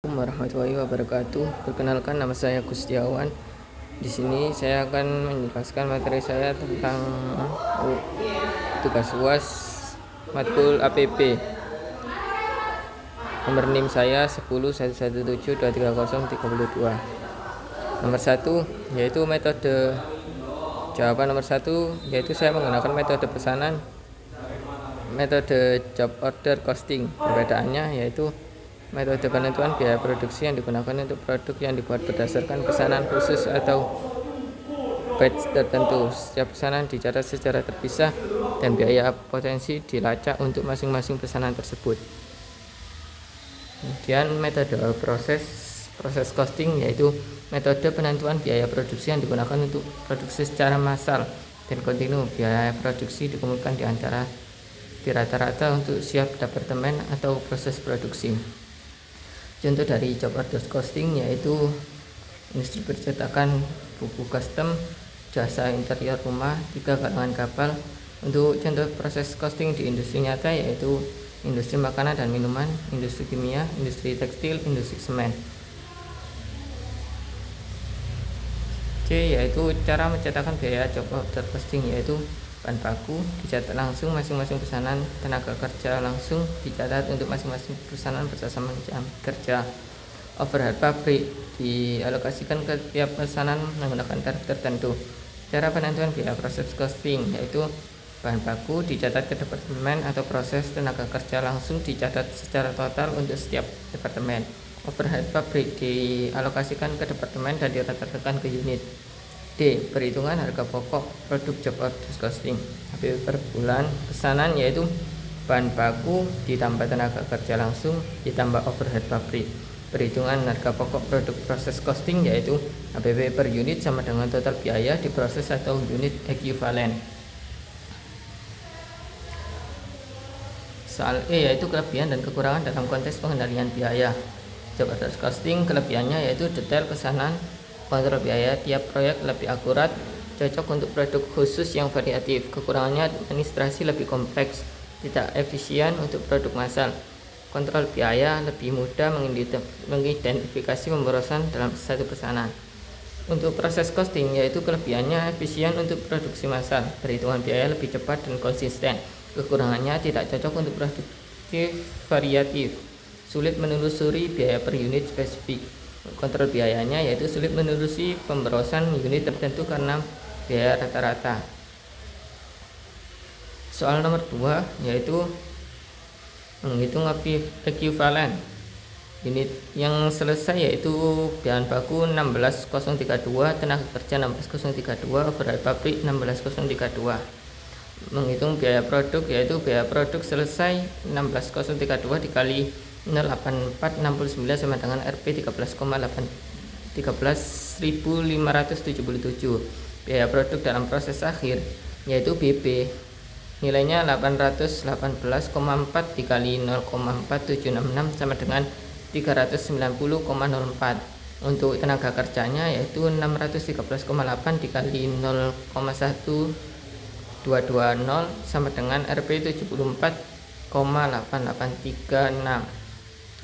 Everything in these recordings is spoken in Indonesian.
Warahmatullahi wabarakatuh. Perkenalkan, nama saya Gustiawan. Di sini saya akan menjelaskan materi saya tentang tugas UAS matkul APB. Nomor NIM saya 1011723032. Nomor 1 yaitu metode jawaban. Nomor 1 yaitu saya menggunakan metode pesanan, metode job order costing. Perbedaannya yaitu metode penentuan biaya produksi yang digunakan untuk produk yang dibuat berdasarkan pesanan khusus atau batch tertentu. Setiap pesanan dicatat secara terpisah dan biaya potensi dilacak untuk masing-masing pesanan tersebut. Kemudian metode proses costing yaitu metode penentuan biaya produksi yang digunakan untuk produksi secara massal dan kontinu. Biaya produksi dikumpulkan di rata-rata untuk setiap departemen atau proses produksi. Contoh dari job order costing yaitu industri percetakan buku custom, jasa interior rumah, 3 galangan kapal. Untuk contoh proses costing di industri nyata yaitu industri makanan dan minuman, industri kimia, industri tekstil, industri semen. C yaitu cara mencetakkan biaya job order costing yaitu bahan baku dicatat langsung masing-masing pesanan, tenaga kerja langsung dicatat untuk masing-masing pesanan berdasarkan jam kerja. Overhead pabrik dialokasikan ke tiap pesanan menggunakan tarif tertentu. Cara penentuan biaya proses costing yaitu bahan baku dicatat ke departemen atau proses, tenaga kerja langsung dicatat secara total untuk setiap departemen. Overhead pabrik dialokasikan ke departemen dan diratakan ke unit. D. Perhitungan harga pokok produk job order costing APB per bulan pesanan yaitu bahan baku ditambah tenaga kerja langsung ditambah overhead pabrik. Perhitungan harga pokok produk proses costing yaitu APB per unit sama dengan total biaya diproses atau unit ekuivalen. Soal E yaitu kelebihan dan kekurangan dalam konteks pengendalian biaya. Job order costing kelebihannya yaitu detail pesanan, kontrol biaya tiap proyek lebih akurat, cocok untuk produk khusus yang variatif. Kekurangannya administrasi lebih kompleks, tidak efisien untuk produk massal. Kontrol biaya lebih mudah mengidentifikasi pemborosan dalam satu pesanan. Untuk proses costing yaitu kelebihannya efisien untuk produksi massal, perhitungan biaya lebih cepat dan konsisten. Kekurangannya tidak cocok untuk produksi variatif, sulit menelusuri biaya per unit spesifik. Kontrol biayanya yaitu sulit menelusuri pemborosan unit tertentu karena biaya rata-rata. Soal nomor 2 yaitu menghitung ekuivalen. Unit yang selesai yaitu bahan baku 16032, tenaga kerja 16032, overhead pabrik 16032. Menghitung biaya produk yaitu biaya produk selesai 16032 dikali 08469 sama dengan Rp 13.577. Biaya produk dalam proses akhir yaitu BP nilainya 818,4 dikali 0,4766 sama dengan 390,04. Untuk tenaga kerjanya yaitu 613,8 dikali 0,1220 sama dengan Rp 74,8836.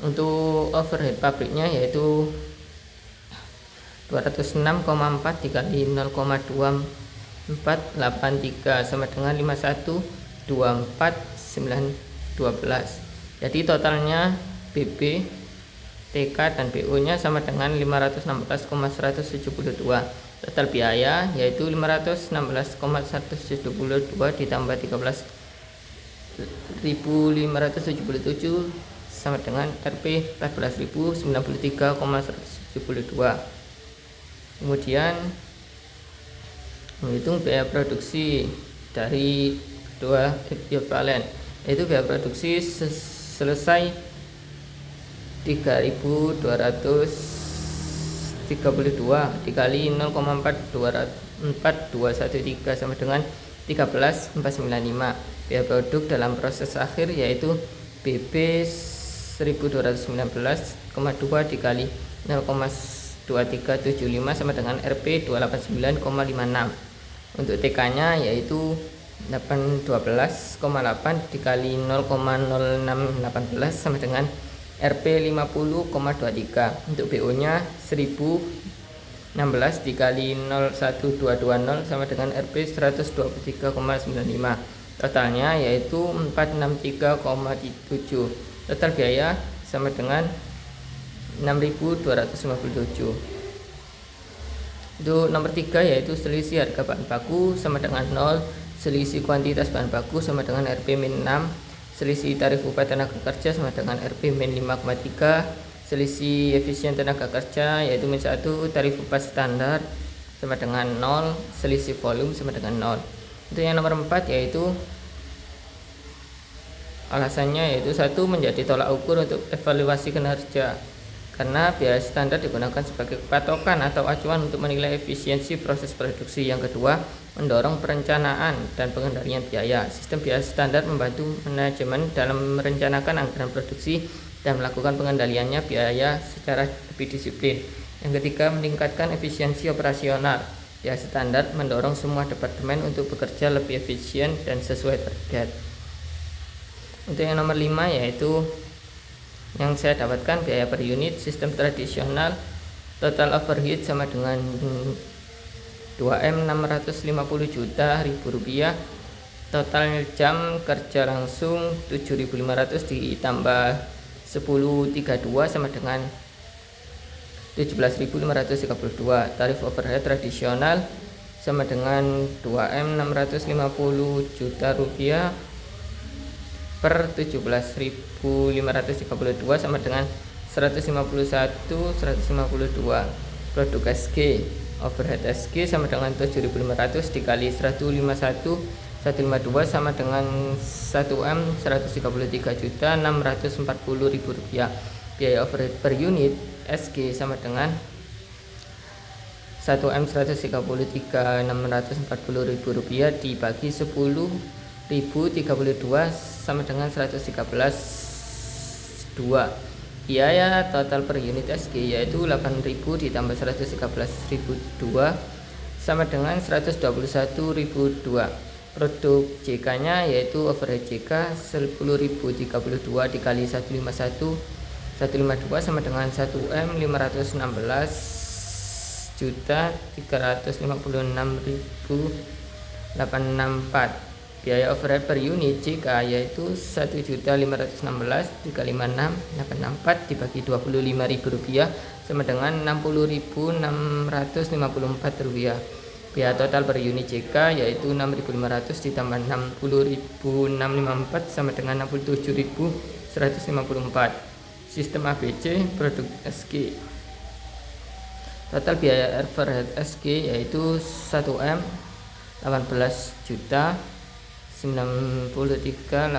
Untuk overhead pabriknya yaitu 206,4 dikali 0,2483 sama dengan 5124912. Jadi totalnya BP, TK dan BO nya sama dengan 516,172. Total biaya yaitu 516,172 ditambah 13.577 sama dengan Rp 14.093,172. Kemudian menghitung biaya produksi dari kedua ekuivalen yaitu biaya produksi selesai 3.232 dikali 0,4213 sama dengan 13.495. Biaya produk dalam proses akhir yaitu BB 1219,2 dikali 0,2375 sama dengan Rp 289,56. Untuk TK nya yaitu 812,8 dikali 0,0618 sama dengan Rp 50,23. Untuk BO nya 1016 dikali 01220 sama dengan Rp 123,95. Totalnya yaitu 463,7. Total biaya sama dengan 6.257. Untuk nomor 3 yaitu selisih harga bahan baku sama dengan 0, selisih kuantitas bahan baku sama dengan Rp-6, selisih tarif upah tenaga kerja sama dengan Rp-5,3, selisih efisien tenaga kerja yaitu -1, tarif upah standar sama dengan 0, selisih volume sama dengan 0. Untuk yang nomor 4 yaitu alasannya yaitu 1, menjadi tolak ukur untuk evaluasi kinerja, karena biaya standar digunakan sebagai patokan atau acuan untuk menilai efisiensi proses produksi. Yang kedua, mendorong perencanaan dan pengendalian biaya. Sistem biaya standar membantu manajemen dalam merencanakan anggaran produksi dan melakukan pengendaliannya biaya secara lebih disiplin. Yang ketiga, meningkatkan efisiensi operasional. Biaya standar mendorong semua departemen untuk bekerja lebih efisien dan sesuai target. Untuk yang nomor 5 yaitu yang saya dapatkan biaya per unit sistem tradisional, total overhead sama dengan 2M650 juta rupiah, total jam kerja langsung 7.500 ditambah 1032 sama dengan 17.532. Tarif overhead tradisional sama dengan 2M650 juta rupiah per 17.532 sama dengan 151.152. Produk SG, overhead SG sama dengan 7.500 dikali 151.152 sama dengan 1M 133.640.000 rupiah. Biaya overhead per unit SG sama dengan 1M 133.640.000 rupiah dibagi 10.032 sama dengan 113.2. Biaya total per unit SG yaitu 8.000 ditambah 113.002 sama dengan 121.002. Produk JK nya yaitu overhead JK 10.032 dikali 152 sama dengan 1M 516.356.864. Biaya overhead per unit JK yaitu 1.516 dikali 56.864 dibagi 25.000 rupiah sama dengan 60.654 rupiah. Biaya total per unit JK yaitu 6.500 ditambah 60.654 sama dengan 67.154. Sistem ABC produk SG. Total biaya overhead SG yaitu 1M 18 juta 93.856.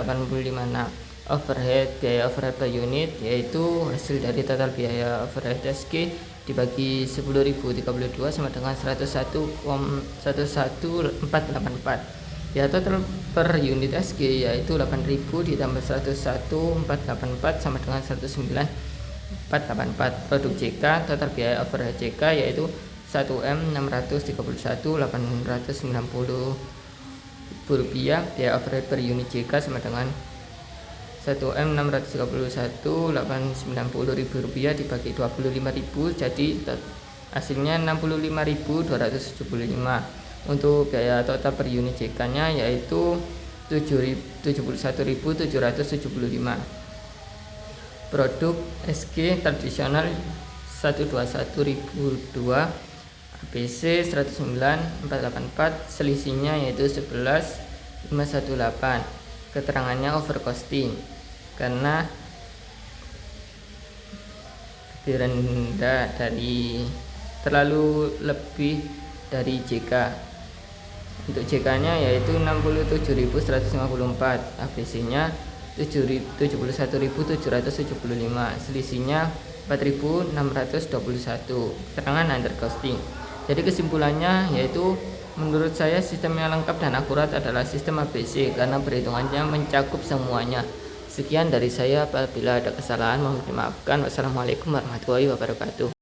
Overhead, biaya overhead per unit yaitu hasil dari total biaya overhead SG dibagi 10.032 sama dengan 101.484. Biaya total per unit SG yaitu 8.000 ditambah 101.484 sama dengan 109.484. Produk JK, total biaya overhead JK yaitu 1M 631.890 rupiah. Biaya overhead per unit JK sama dengan 1M 631.890 rupiah dibagi 25.000 jadi hasilnya 65.275. Untuk biaya total per unit JK nya yaitu 71.775. Produk SG tradisional 121.002 ABC 109.484, selisihnya yaitu 11.518. Keterangannya overcosting karena lebih rendah dari terlalu lebih dari JK. Untuk JK nya yaitu 67.154, ABC nya 71.775, selisihnya 4.621. Keterangan undercosting. Jadi kesimpulannya yaitu menurut saya sistem yang lengkap dan akurat adalah sistem ABC karena perhitungannya mencakup semuanya. Sekian dari saya, apabila ada kesalahan mohon dimaafkan. Wassalamualaikum warahmatullahi wabarakatuh.